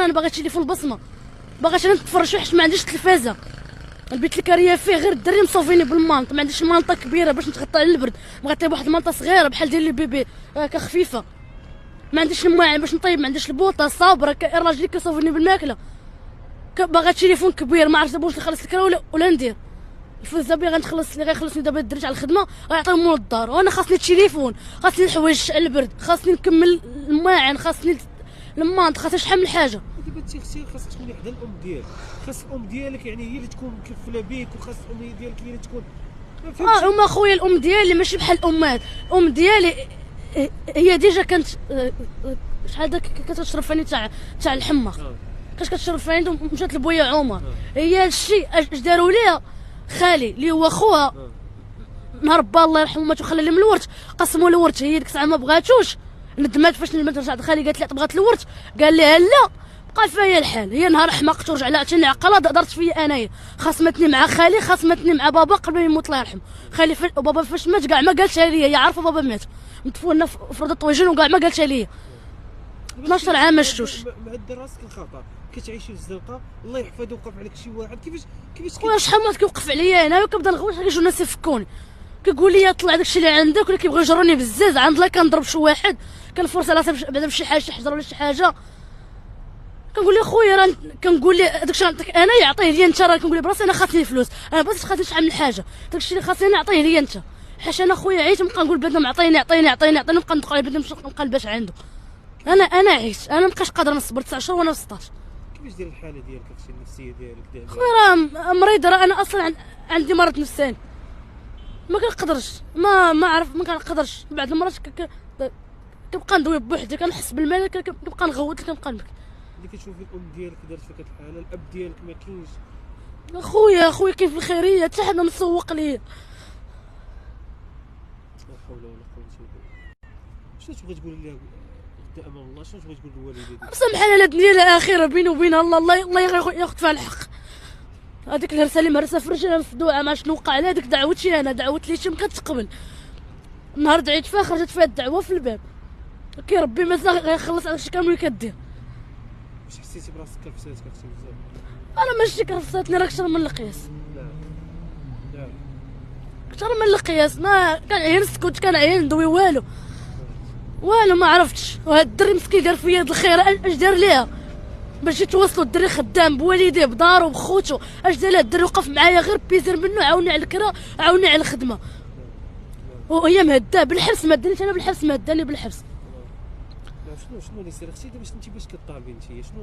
انا باغي تليفون بصمه، باغاش انا نتفرج فيه حيت ما عنديش تلفازه. البيت اللي كاريه فيه غير الدري مصوفيني بالمانط، ما عنديش مانطه كبيره باش نتغطى على البرد، بغيت واحد المانطه صغيره بحال ديال لي بيبي هكا خفيفه. ما عنديش الماعن باش نطيب، ما عنديش البوطه صابره راجلي كيصوفني بالماكله. باغا تليفون كبير ما عرفتش دابا واش نخلص الكرا ولا ندير. الفلوس دابا غنخلص اللي غيخلصني دابا الدريج على الخدمه غيعطيهم مول الدار، وانا خاصني التليفون، خاصني الحوايج على البرد، خاصني نكمل الماعن، خاصني المانط، خاصني شحال من حاجه. دابا انت اختي خاصك تكوني حدا الام ديالك، خاص الام ديالك يعني هي اللي تكون مكفله بيك، وخاص الام ديالك هي اللي تكون هما خويا الام ديالي ماشي بحال الامات. الام ديالي هي ديجا كانت شحال داك كتشرب فاني تاع الحمى، كاش كتشرب فاني ومشات لبويا عمر. هي هادشي اش داروا ليها خالي اللي هو خوها نهار با الله يرحمه مات وخلى لي من الورث، قسموا الورث. هي ديك الساعه ما بغاتوش، ندمات فاش رجعت خالي قالت لي بغات الورث، قال لها لا، بقى فيا الحال. هي نهار حماقت ورجع عطيني عقله دارت فيا انايا، خاصمتني مع خالي، خاصمتني مع بابا قبل ما يموت الله يرحمه. خالي بابا فاش مات كاع ما قالتها ليا، هي عارفه بابا مات مدفونه في روضه طويجين وكاع ما قالتها ليا. 12 عام ما شفتوش. معد راسك الخطا، كتعيشي في الزنقه، الله يحفظ وقف عليك شي واحد كيفاش خويا شحال مرات كيوقف عليا انا وكنبدا نغوت كيجيو الناس يفكوني، كيقول لي طلع داكشي اللي عندك، ولا كيبغيو يجروني بزاز عند الله كنضرب شي واحد كنفرس على راسي بعدا بشي حاجه، شي حجره ولا شي حاجه. كنقول لي خويا راه كنقول لي داكشي نعطيك انا يعطيه لي انت، راه كنقول لي براسي انا خاصني فلوس، انا بس خاصني شحال من حاجه، داكشي اللي خاصني نعطيه لي انت، حيت انا خويا عييت نبقى نقول بنادم عطيني عطيني عطيني عطيني، نبقى ندق على بنادم نبقى نلبس عنده. انا عييت، انا مابقاش قادره نصبر 9 شهور وانا في 16. كيفاش داير الحاله ديالك اختي النفسيه ديالك دابا؟ خويا راه مريضه، راه انا اصلا عندي مرض نفساني، ما كنقدرش ما عرف ما كنقدرش. بعض المرات كنبقى ندوي بوحدي، كنحس بالملل كنبقى نغوت كنبقى نبكي. اللي كتشوفي الام ديالك دارت فيك هاد الحاله، الاب ديالك ما كاينش؟ خويا كاين في الخيريه حتى حدا مسوق ليا. لا حول ولا قوه الا بالله. شنو تبغي تقول لها غدا امام الله؟ شنو تبغي تقول لوالديك؟ سامحني على الدنيا الاخيره بيني وبين الله ياخذ فيها الحق. هذيك الهرسه اللي مهرسه في رجلها مفدوعه، ما شنو وقع لها، هذيك دعوتي انا، دعوت لي شي ما كتقبل. نهار دعيت فيها خرجت فيها الدعوه في الباب، كي ربي مازال غيخلص على داكشي كامل اللي كدير. واش حسيتي براسك كرفساتك اختي بزاف؟ انا ماشي كرفساتني، راه اكثر من القياس، لا اكثر من القياس. ما كنعيا نسكت، كنعيا ندوي والو ما عرفتش. وهاد الدري مسكين دار فيا هاد الخير، اش دار ليها باش يتواصلوا؟ الدري خدام بوالديه بدارو بخوتو، اش دار لها الدري؟ وقف معايا غير بيزير منه، عاوني على الكرا، عاوني على الخدمه، وهي مهداه بالحبس، ما دانيش انا بالحبس، ما داني بالحبس. شنو اللي يصير اختي دابا؟ انت باش كطالبي انت شنو